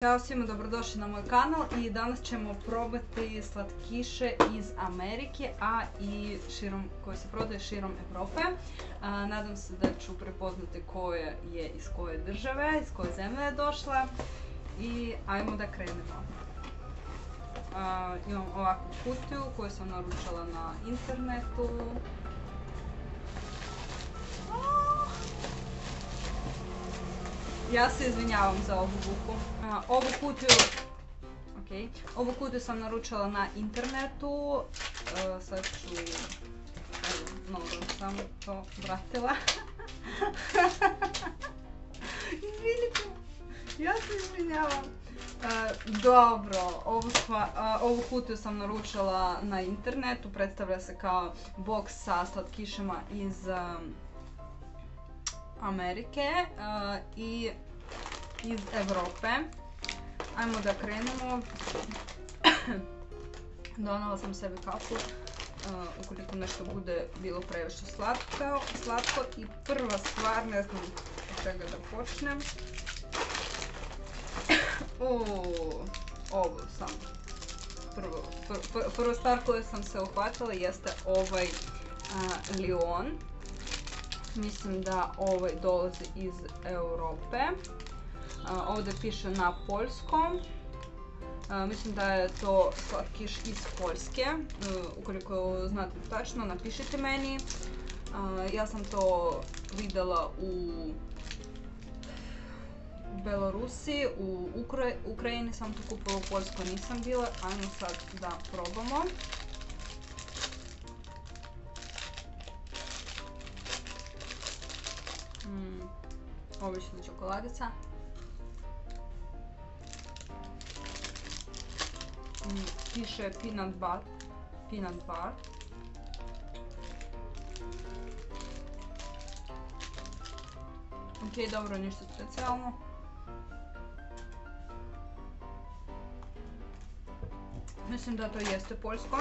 Ćao svima, dobrodošli na moj kanal i danas ćemo probati slatkiše iz Amerike, a i koje se prodaje širom Evrope. Nadam se da ću prepoznati koja je iz koje države, iz koje zemlje je došla i ajmo da krenemo. Imam ovakvu kutiju koju sam naručala na internetu. Ja se izvinjavam za ovu buku. Ovu kutiju sam naručala na internetu. Sad ću... Mnogo sam to vratila. Izvinite, ja se izvinjavam. Dobro, ovu kutiju sam naručala na internetu. Predstavlja se kao boks sa slatkišima iz Amerike i iz Evrope. Ajmo da krenemo. Donala sam sebi kafu ukoliko nešto bude bilo previše slatko. I prva stvar, ne znam od čega da počnem. Ovo sam prva stvar koju sam se uhvatila jeste ovaj Lion. Mislim da ovaj dolazi iz Europe. Ovdje piše na poljskom. Mislim da je to slatkiš iz Poljske. Ukoliko znate tačno, napišite meni. Ja sam to vidjela u Belorusiji, u Ukrajini sam to kupila, u Poljskoj nisam bila. Ajmo sad da probamo. Obična čokoladica. Piše peanut bar. Ok, dobro, ništa specijalno. Mislim da to jeste poljsko.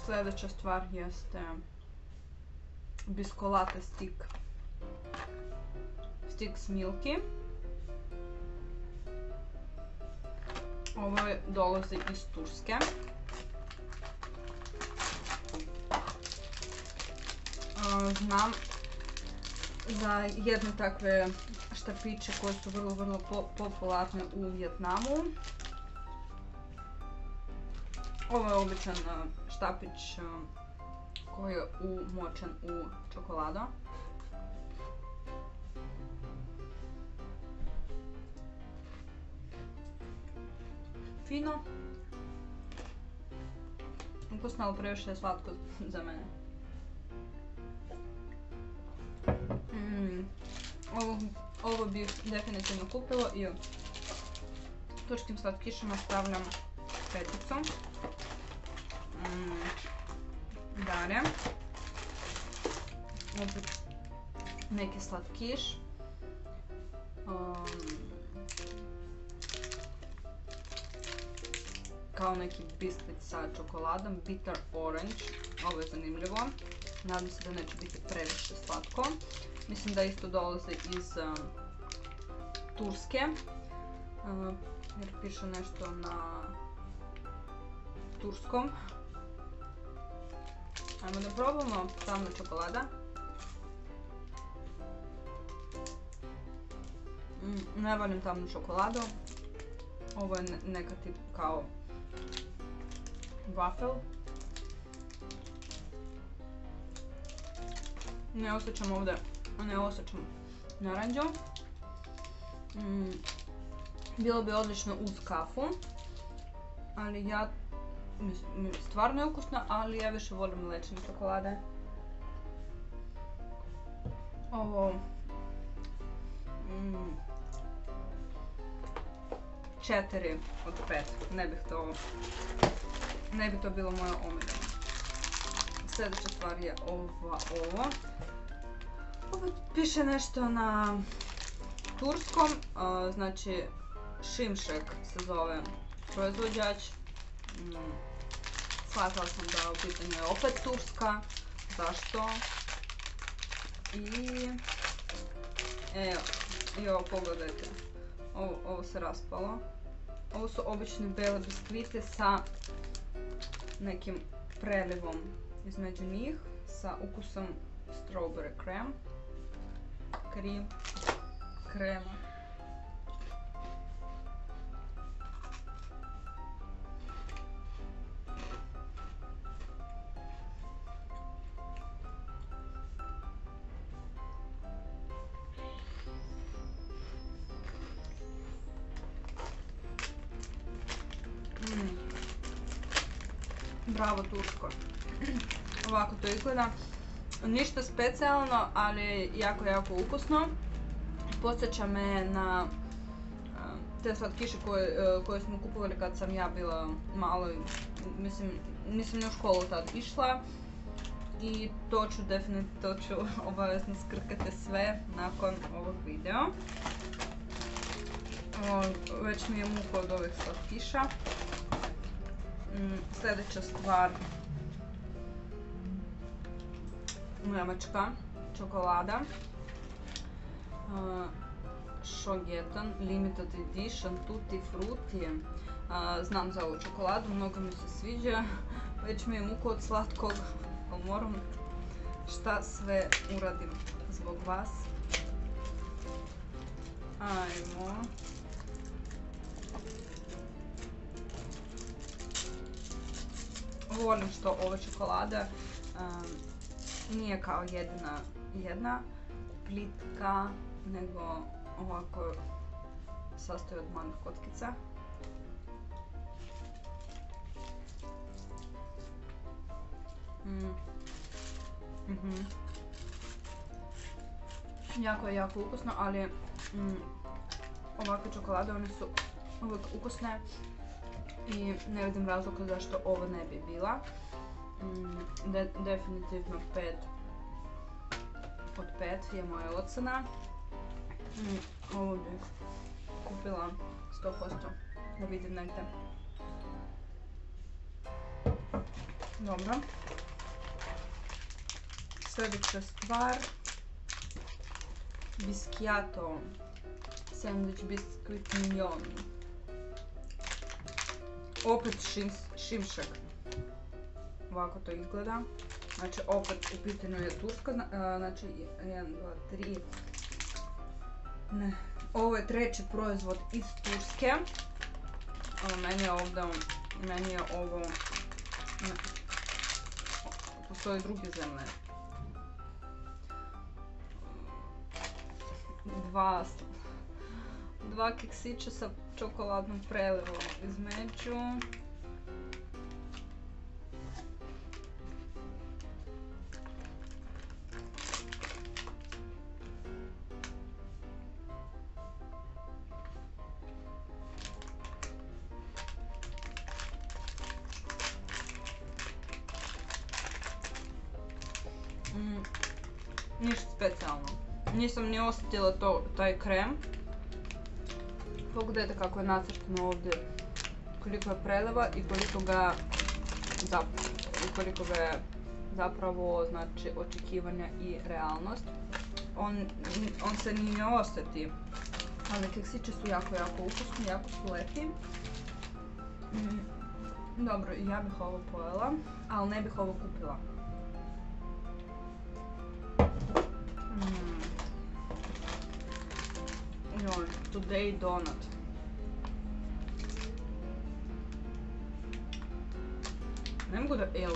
Sljedeća stvar jeste biskolate stick s milky. Ovo dolazi iz Turske. Znam za jedne takve štapiće koje su vrlo popularne u Vijetnamu. Ovo je običan štapić koji je umočen u čokoladu. Fino. Ukusno, ali previše je slatko za mene. Ovo bih definitivno kupila i u turskim slatkišima stavljam peticu. Dalje. Opet neki slatkiš. Kao neki biskvit sa čokoladom, bitter orange. Ovo je zanimljivo. Nadam se da neće biti previše slatko. Mislim da isto dolazi iz Turske. Jer piše nešto na turskom. Ajmo da probamo tamna čokolada. Ne volim tamnu čokoladu. Ovo je neka tip kao waffle. Ne osjećam ovdje, ne osjećam naranđu. Bilo bi odlično uz kafu. Ali ja, stvarno je ukusna, ali ja više volim mlečne čokolade. Ovo 4 od 5, ne bi to bilo moje omiljeno. Sljedeća stvar je ovo. Ovo piše nešto na turskom, znači Šimšek se zove proizvođač. Shvatila sam da u pitanju je opet Turska. Zašto? Evo, i ovo pogledajte, ovo se raspalo. Ovo su obični bele biskvite sa nekim prelivom između njih, sa ukusom strawberry krema. Bravo Tursko. Ovako to izgleda. Ništa specijalno, ali jako, jako ukusno. Podsjeća me na te slatkiše koje smo kupovali kad sam ja bila malo, mislim, nisam ni u školu tad išla. I to ću obavezno skrkati sve nakon ovog videa. Već mi je muka od ovih slatkiša. Sljedeća stvar, njemačka čokolada, Schogetan Limited Edition Tutti Frutti. Znam za ovu čokoladu, mnogo mi se sviđa, već mi je muka od slatkog, ali moram šta sve uradim zbog vas. Ajmo. Volim što ova čokolada nije kao jedna plitka, nego ovako sastoji od malih kockica. Jako je jako ukusno, ali ovakve čokolade one su uvijek ukusne. I ne vidim razloga zašto ovo ne bi bila. Definitivno 5 od 5 je moja ocena. Ovo bih kupila 100%, da vidim negdje. Dobro. Sljedeća stvar. Bischiato Sandwich Biscuit Mignon. Opet šimšek. Ovako to izgleda. Znači opet u pitanju je Turska. Znači 1, 2, 3. Ne. Ovo je treći proizvod iz Turske. Meni je ovo... Ne. Postoje druge zemlje. Dva keksića sa čokoladnom prelivom između. Ništa specijalno. Nisam ni osjetila taj krem. Pogledajte kako je nacrtano ovdje, koliko je preliva i koliko ga je zapravo, znači, očekivanja i realnost. On se ni ne osjeti, ali keksići su jako, jako ukusni, jako su lepi. Dobro, ja bih ovo pojela, ali ne bih ovo kupila. Today donut. Ne mogu da... Je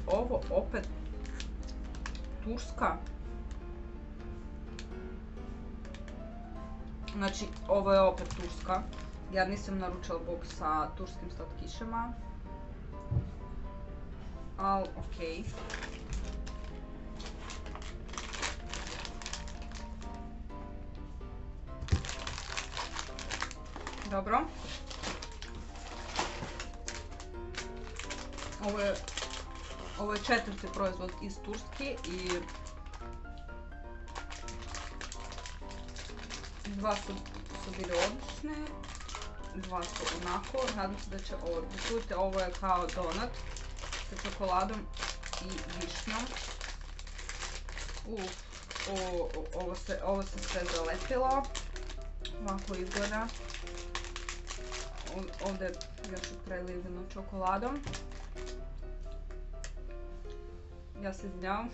ovo opet Turska? Znači, ovo je opet Turska. Ja nisam naručila box sa turskim slatkišama. Ali, okej. Dobro. Ovo je četvrti proizvod iz Turske i dva su bili odlične, dva su onako, nadam se da će ovo biti. Ovo je kao donut sa čokoladom i višnjom. Ovo se sve zalepilo. Ovako izgleda. Ovdje je još preliveno čokoladom. Ja se izvinjavam.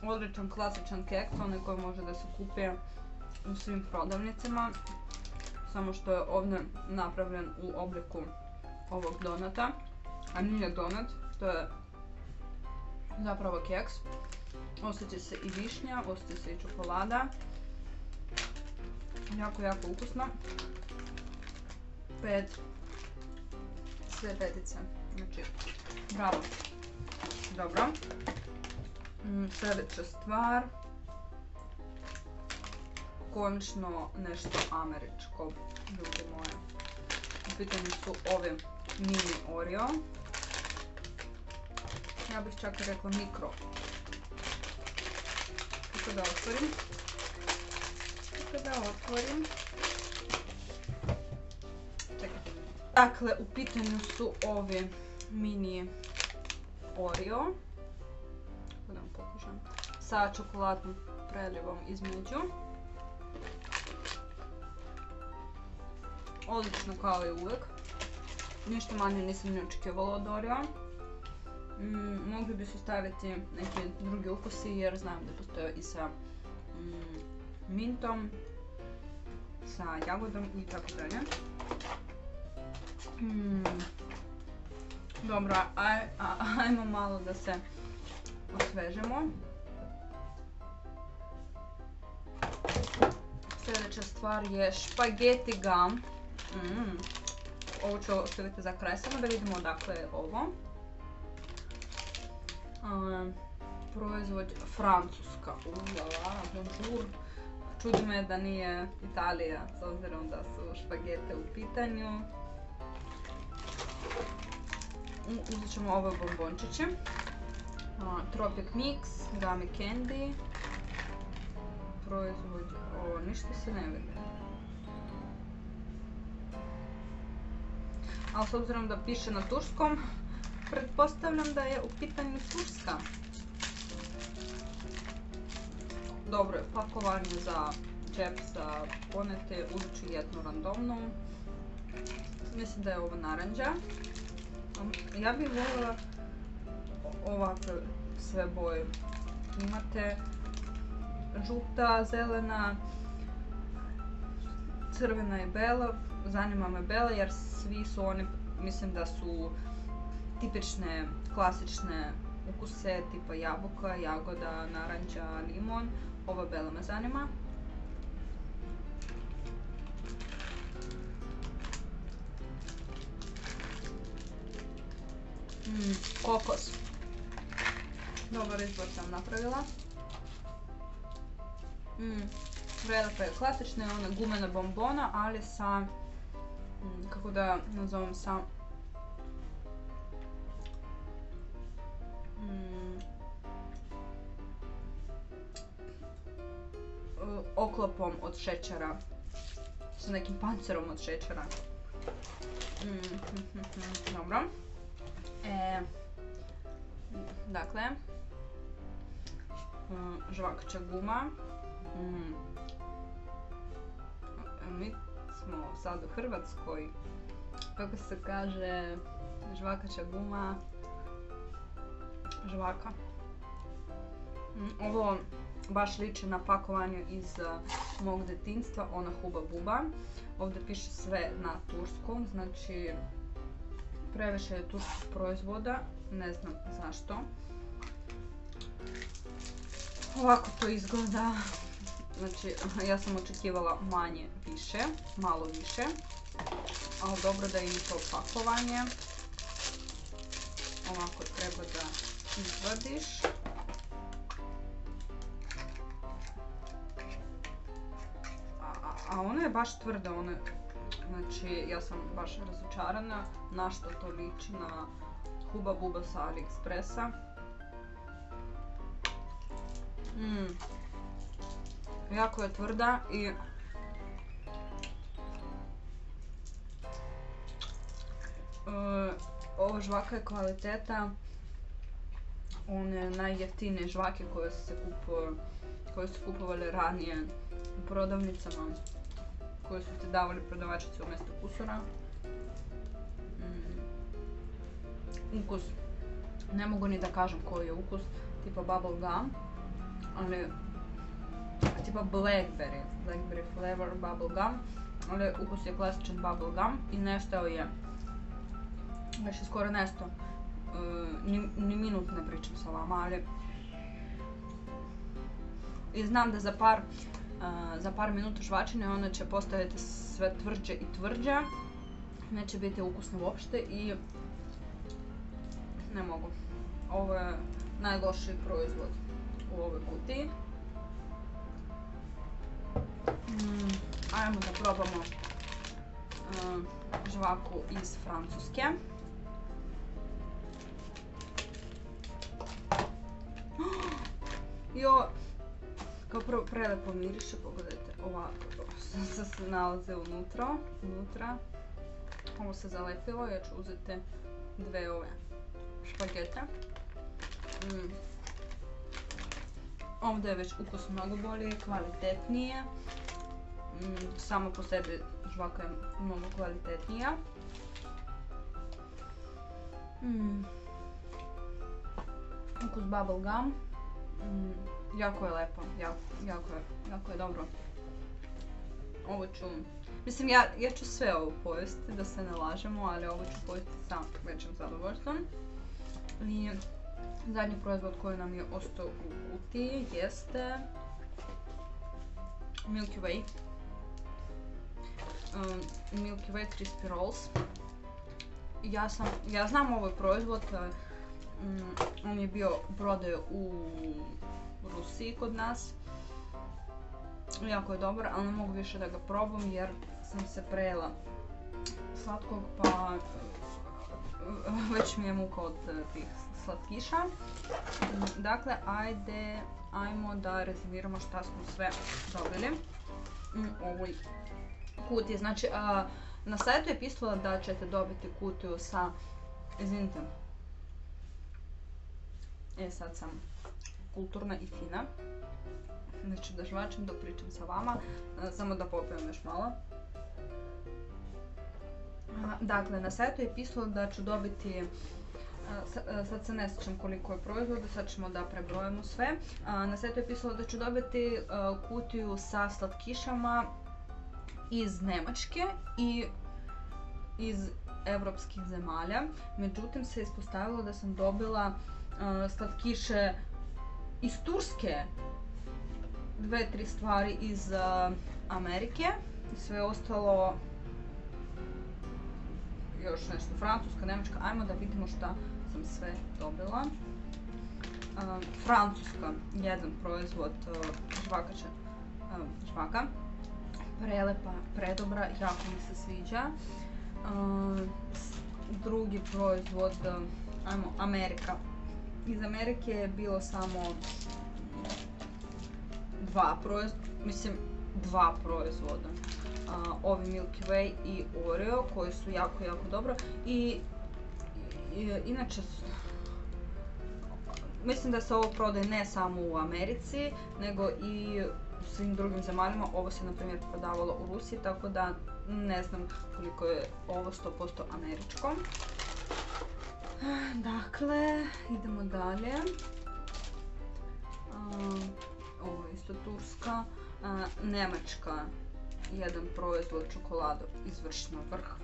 Odličan klasičan keks, onaj koji može da se kupi u svim prodavnicama. Samo što je ovdje napravljen u obliku ovog donata. A nije donat, to je zapravo keks. Osjeća se i višnja, osjeća se i čokolada. Jako, jako ukusno. 5. Sve petice. Znači, bravo. Dobro. Sljedeća stvar. Konačno nešto američko, ljudi moje. U pitanju su ovi mini Oreo. Ja bih čak rekla mikro. Kako da otvorim. Čekajte. Dakle, u pitanju su ovi mini Oreo. Kako da vam pokažem. Sa čokoladnim prelivom između. Odlično kao i uvijek. Ništa manje nisam ni očekivala od Oreo. Mogli bi su staviti neki drugi ukusi jer znam da postoje i sa mintom, sa jagodom i tako dalje. Dobro, ajmo malo da se osvežemo. Sljedeća stvar je špageti gum. Ovo ću ostaviti za kraj, samo da vidimo odakle je ovo. Proizvod Francuska. Bonjour. Čudi me da nije Italija, s obzirom da su špagete u pitanju. Uzet ćemo ove bombončiće. Tropic Mix, Gummy Candy. Proizvod, ništa se ne vidi. Ali s obzirom da piše na turskom, pretpostavljam da je u pitanju Turska. Dobro je pakovanje za džep za ponete, uzet ću jednu randomnu. Mislim da je ovo naranđa. Ja bih voljela ovakve sve boje. Imate žuta, zelena, crvena i bela. Zanima me bela jer svi su oni, mislim da su tipične, klasične ukuse tipa jabuka, jagoda, naranđa, limon. Ova bela me zanima. Kokos. Dobar izbor sam napravila. Velika je klasična, ona gumena bombona, ali sa, kako da nazovem, sa oklopom od šećera, sa nekim pancerom od šećera. Dobro. Dakle, žvakaća guma. Mi smo sad u Hrvatskoj. Kako se kaže žvakaća guma? Žvaka. Ovo baš liči na pakovanje iz mog detinjstva, ona Huba Buba. Ovdje piše sve na turskom, znači previše je turskih proizvoda, ne znam zašto. Ovako to izgleda, znači ja sam očekivala manje više, malo više, ali dobro da ima to pakovanje. Ovako treba da izvadiš. A ona je baš tvrda, znači ja sam baš razočarana na što to liči na Huba Buba sa AliExpressa. Jako je tvrda i ova žvaka je kvaliteta one najjeftinije žvake koje su kupovali ranije u prodavnicama, koje su ti davali prodavačice umjesto kusura. Ukus, ne mogu ni da kažem koji je ukus, tipa bubble gum, ali tipa blackberry flavor bubble gum, ali ukus je klasičan bubble gum i nestao je, već je skoro nestao, ni minut ne pričam sa vama, ali i znam da za par minuta žvačine ona će postajati sve tvrđe i tvrđe, neće biti ukusno uopšte i ne mogu. Ovo je najlošiji proizvod u ovoj kutiji. Ajmo da probamo žvaku iz Francuske. Jo, kao prvo prelepo miriše, pogledajte, ovako se nalaze unutra. Ovo se zalepilo, ja ću uzeti dve ove špagete. Ovdje je već ukus mnogo bolji, kvalitetnije. Samo po sebi žvaka je mnogo kvalitetnija. Ukus bubble gum. Jako je lepo, jako je dobro. Ovo ću, mislim ja ću sve ovo pojesti, da se ne lažemo, ali ovo ću pojesti sa većim zadovoljstvom. I zadnji proizvod koji nam je ostao u kutiji jeste Milky Way. Milky Way Crispy Rolls. Ja znam ovaj proizvod, on je bio prodaj u Rusiji kod nas. Jako je dobar, ali ne mogu više da ga probam jer sam se prejela slatkog, pa već mi je muka od tih slatkiša. Dakle, ajmo da rezimiramo šta smo sve dobili u ovoj kutiji. Znači, na sajtu je pisalo da ćete dobiti kutiju sa, izvinite, sad sam kulturna i fina. Znači da žvačem dok pričam sa vama, samo da popijem još malo. Dakle, na sajtu je pisalo da ću dobiti, sad se ne sjećam koliko je proizvoda, sad ćemo da prebrojimo sve. Na sajtu je pisalo da ću dobiti kutiju sa slatkišama iz Njemačke i iz evropskih zemalja. Međutim, se ispostavilo da sam dobila slatkiše iz Turske, 2-3 stvari iz Amerike i sve ostalo još nešto, Francuska, Njemačka. Ajmo da vidimo šta sam sve dobila. Francuska, jedan proizvod, žvaka, prelepa, predobra, jako mi se sviđa. Drugi proizvod, ajmo, Amerika. Iz Amerike je bilo samo dva proizvoda. Ovi Milky Way i Oreo koji su jako dobro i inače mislim da se ovo prodaje ne samo u Americi nego i u svim drugim zemaljima. Ovo se na primjer prodavalo u Rusiji, tako da ne znam koliko je ovo 100% američko. Dakle, idemo dalje. Ovo je isto Turska. Njemačka, jedan proizvod čokolado, izvršno vrh,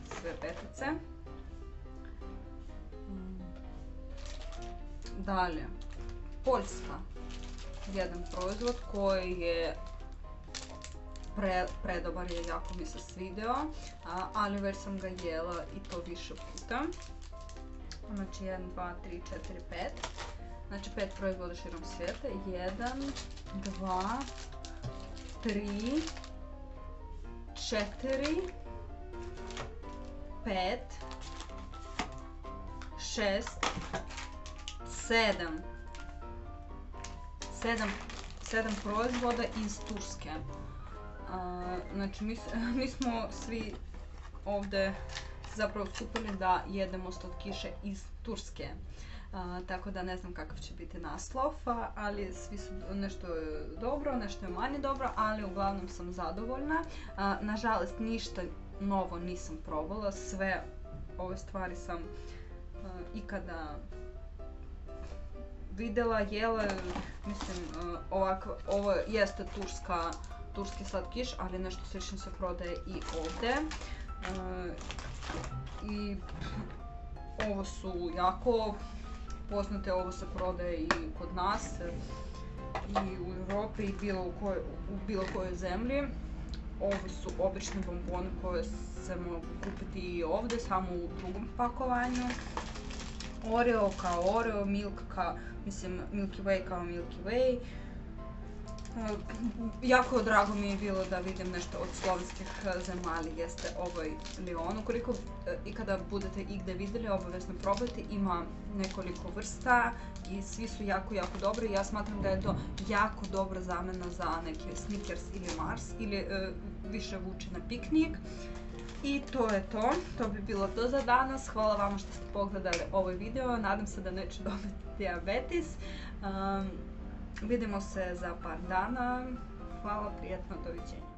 sve petice. Dalje, Poljska, jedan proizvod koji je predobar, je, jako mi se svidio, ali već sam ga jela i to više puta. Znači 1, 2, 3, 4, 5. Znači 5 proizvoda širom svijeta. 1, 2, 3, 4, 5, 6, 7. 7 proizvoda iz Turske. Znači mi smo svi ovdje zapravo skupili da jedemo slatkiše iz Turske. tako da ne znam kakav će biti naslov, ali svi su nešto je dobro, nešto je manje dobro, ali uglavnom sam zadovoljna. Nažalost ništa novo nisam probala, sve ove stvari sam ikada vidjela, jela, mislim, ovo jeste turski slatkiš, ali nešto slično se prodaje i ovdje. I ovo su jako poznate, ovo se prodaje i kod nas i u Europi i u bilo kojoj zemlji. Ovo su obični bomboni koje se mogu kupiti i ovdje, samo u drugom pakovanju. Oreo kao Oreo, Milky Way kao Milky Way. Jako drago mi je bilo da vidim nešto od slovenskih zemalja, jeste ovaj Lion. Ukoliko ikada budete igdje vidjeli, obavezno probajte, ima nekoliko vrsta i svi su jako dobri. Ja smatram da je to jako dobra zamjena za neke Snickers ili Mars ili više vuče na piknik. I to je to, to bi bilo to za danas. Hvala vama što ste pogledali ovaj video, nadam se da neću dobiti dijabetes. Vidimo se za par dana. Hvala, prijatno, doviđenja.